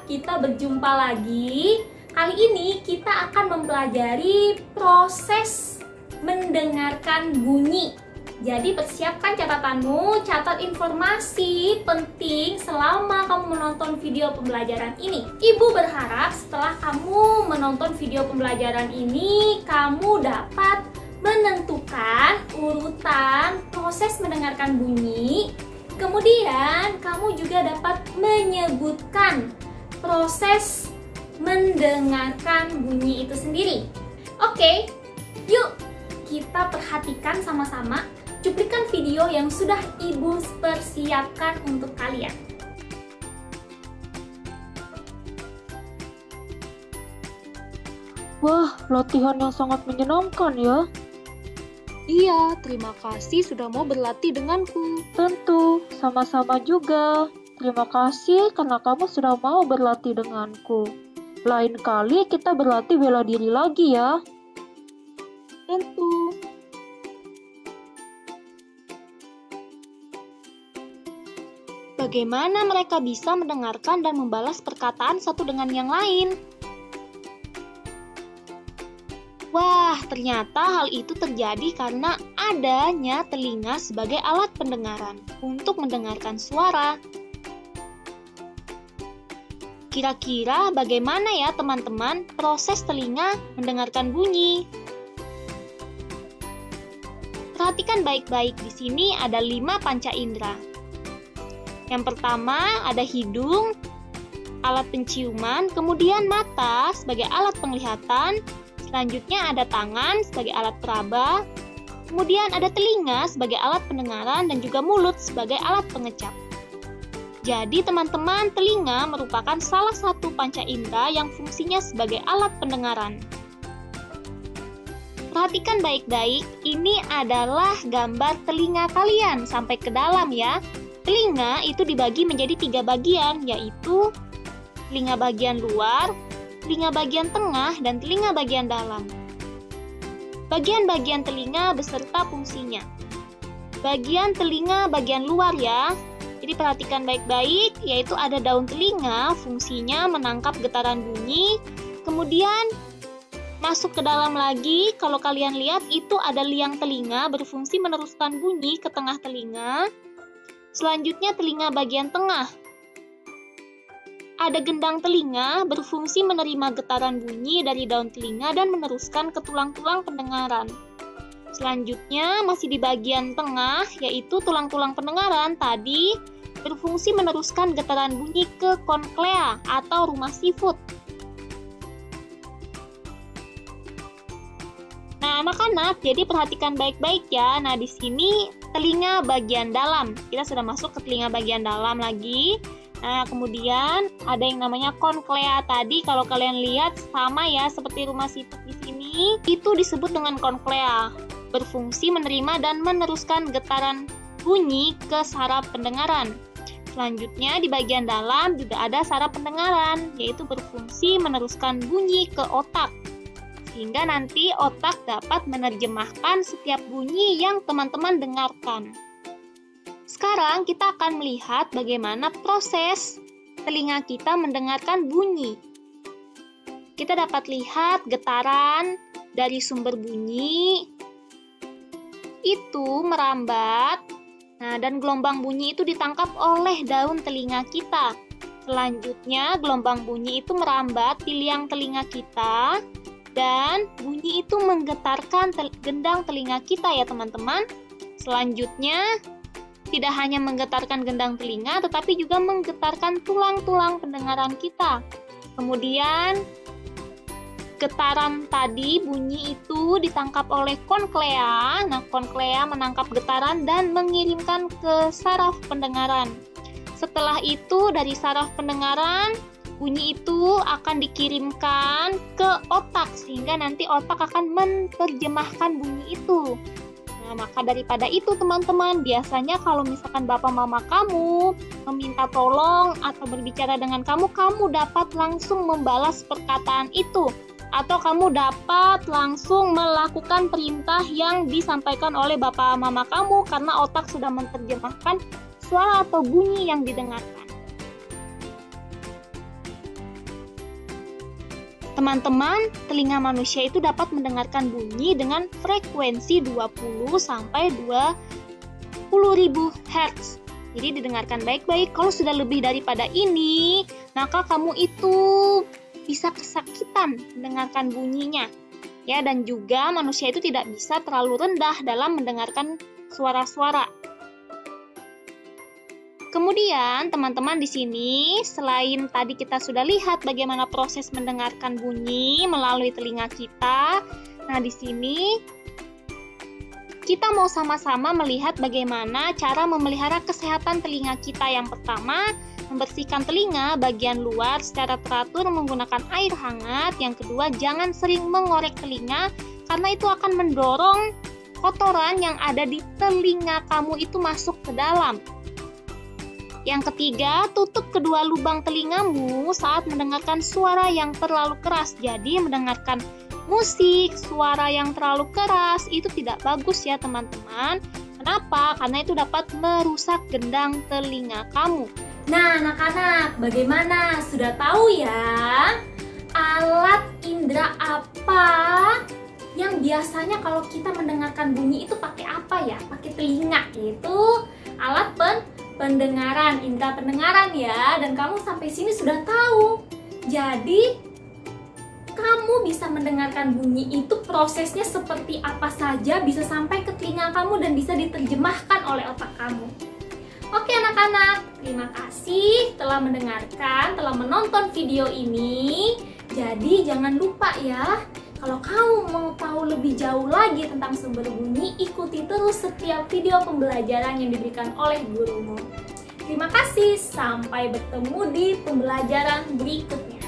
kita berjumpa lagi. Kali ini kita akan mempelajari proses mendengarkan bunyi. Jadi persiapkan catatanmu, catat informasi penting selama kamu menonton video pembelajaran ini. Ibu berharap setelah kamu menonton video pembelajaran ini, kamu dapat menentukan urutan proses mendengarkan bunyi. Kemudian kamu juga dapat menyebutkan proses mendengarkan bunyi itu sendiri. Oke, yuk kita perhatikan sama-sama cuplikan video yang sudah Ibu persiapkan untuk kalian. Wah, latihan yang sangat menyenangkan ya. Iya, terima kasih sudah mau berlatih denganku. Tentu, sama-sama juga. Terima kasih karena kamu sudah mau berlatih denganku. Lain kali kita berlatih bela diri lagi ya. Tentu. Bagaimana mereka bisa mendengarkan dan membalas perkataan satu dengan yang lain? Wah, ternyata hal itu terjadi karena adanya telinga sebagai alat pendengaran untuk mendengarkan suara. Kira-kira bagaimana ya teman-teman proses telinga mendengarkan bunyi? Perhatikan baik-baik, di sini ada 5 panca indera. Yang pertama ada hidung, alat penciuman, kemudian mata sebagai alat penglihatan, selanjutnya ada tangan sebagai alat peraba, kemudian ada telinga sebagai alat pendengaran dan juga mulut sebagai alat pengecap. Jadi teman-teman, telinga merupakan salah satu panca indera yang fungsinya sebagai alat pendengaran. Perhatikan baik-baik, ini adalah gambar telinga kalian sampai ke dalam ya. Telinga itu dibagi menjadi 3 bagian, yaitu telinga bagian luar, telinga bagian tengah, dan telinga bagian dalam. Bagian-bagian telinga beserta fungsinya. Bagian telinga bagian luar ya. Jadi perhatikan baik-baik, yaitu ada daun telinga, fungsinya menangkap getaran bunyi. Kemudian masuk ke dalam lagi, kalau kalian lihat itu ada liang telinga berfungsi meneruskan bunyi ke tengah telinga. Selanjutnya telinga bagian tengah. Ada gendang telinga berfungsi menerima getaran bunyi dari daun telinga dan meneruskan ke tulang-tulang pendengaran. Selanjutnya masih di bagian tengah, yaitu tulang-tulang pendengaran tadi berfungsi meneruskan getaran bunyi ke konklea atau rumah sifut. Nah, anak-anak, jadi perhatikan baik-baik ya. Nah, di sini telinga bagian dalam. Kita sudah masuk ke telinga bagian dalam lagi. Nah, kemudian ada yang namanya konklea tadi. Kalau kalian lihat sama ya seperti rumah sifut di sini, itu disebut dengan konklea. Berfungsi menerima dan meneruskan getaran bunyi ke saraf pendengaran. Selanjutnya di bagian dalam juga ada saraf pendengaran, yaitu berfungsi meneruskan bunyi ke otak. Sehingga nanti otak dapat menerjemahkan setiap bunyi yang teman-teman dengarkan. Sekarang kita akan melihat bagaimana proses telinga kita mendengarkan bunyi. Kita dapat lihat getaran dari sumber bunyi itu merambat. Nah, dan gelombang bunyi itu ditangkap oleh daun telinga kita. Selanjutnya, gelombang bunyi itu merambat di liang telinga kita. Dan bunyi itu menggetarkan gendang telinga kita ya teman-teman. Selanjutnya, tidak hanya menggetarkan gendang telinga, tetapi juga menggetarkan tulang-tulang pendengaran kita. Kemudian, getaran tadi, bunyi itu ditangkap oleh konklea. Nah, konklea menangkap getaran dan mengirimkan ke saraf pendengaran. Setelah itu, dari saraf pendengaran, bunyi itu akan dikirimkan ke otak, sehingga nanti otak akan menerjemahkan bunyi itu. Nah, maka daripada itu teman-teman, biasanya kalau misalkan bapak mama kamu meminta tolong atau berbicara dengan kamu, kamu dapat langsung membalas perkataan itu. Atau kamu dapat langsung melakukan perintah yang disampaikan oleh bapak mama kamu, karena otak sudah menerjemahkan suara atau bunyi yang didengarkan. Teman-teman, telinga manusia itu dapat mendengarkan bunyi dengan frekuensi 20 sampai 20.000 Hz. Jadi didengarkan baik-baik. Kalau sudah lebih daripada ini, maka kamu itu bisa kesakitan mendengarkan bunyinya. Ya, dan juga manusia itu tidak bisa terlalu rendah dalam mendengarkan suara-suara. Kemudian, teman-teman di sini, selain tadi kita sudah lihat bagaimana proses mendengarkan bunyi melalui telinga kita, nah di sini kita mau sama-sama melihat bagaimana cara memelihara kesehatan telinga kita. Yang pertama, membersihkan telinga bagian luar secara teratur menggunakan air hangat. Yang kedua, jangan sering mengorek telinga karena itu akan mendorong kotoran yang ada di telinga kamu itu masuk ke dalam. Yang ketiga, tutup kedua lubang telingamu saat mendengarkan suara yang terlalu keras. Jadi mendengarkan musik, suara yang terlalu keras itu tidak bagus ya teman-teman. Kenapa? Karena itu dapat merusak gendang telinga kamu. Nah, anak-anak, bagaimana? Sudah tahu ya alat indera apa yang biasanya kalau kita mendengarkan bunyi itu pakai apa ya? Pakai telinga, yaitu alat pendengaran, indera pendengaran ya. Dan kamu sampai sini sudah tahu. Jadi kamu bisa mendengarkan bunyi itu prosesnya seperti apa saja, bisa sampai ke telinga kamu dan bisa diterjemahkan oleh otak kamu. Oke anak-anak, terima kasih telah mendengarkan, telah menonton video ini. Jadi jangan lupa ya, kalau kamu mau tahu lebih jauh lagi tentang sumber bunyi, ikuti terus setiap video pembelajaran yang diberikan oleh gurumu. Terima kasih, sampai bertemu di pembelajaran berikutnya.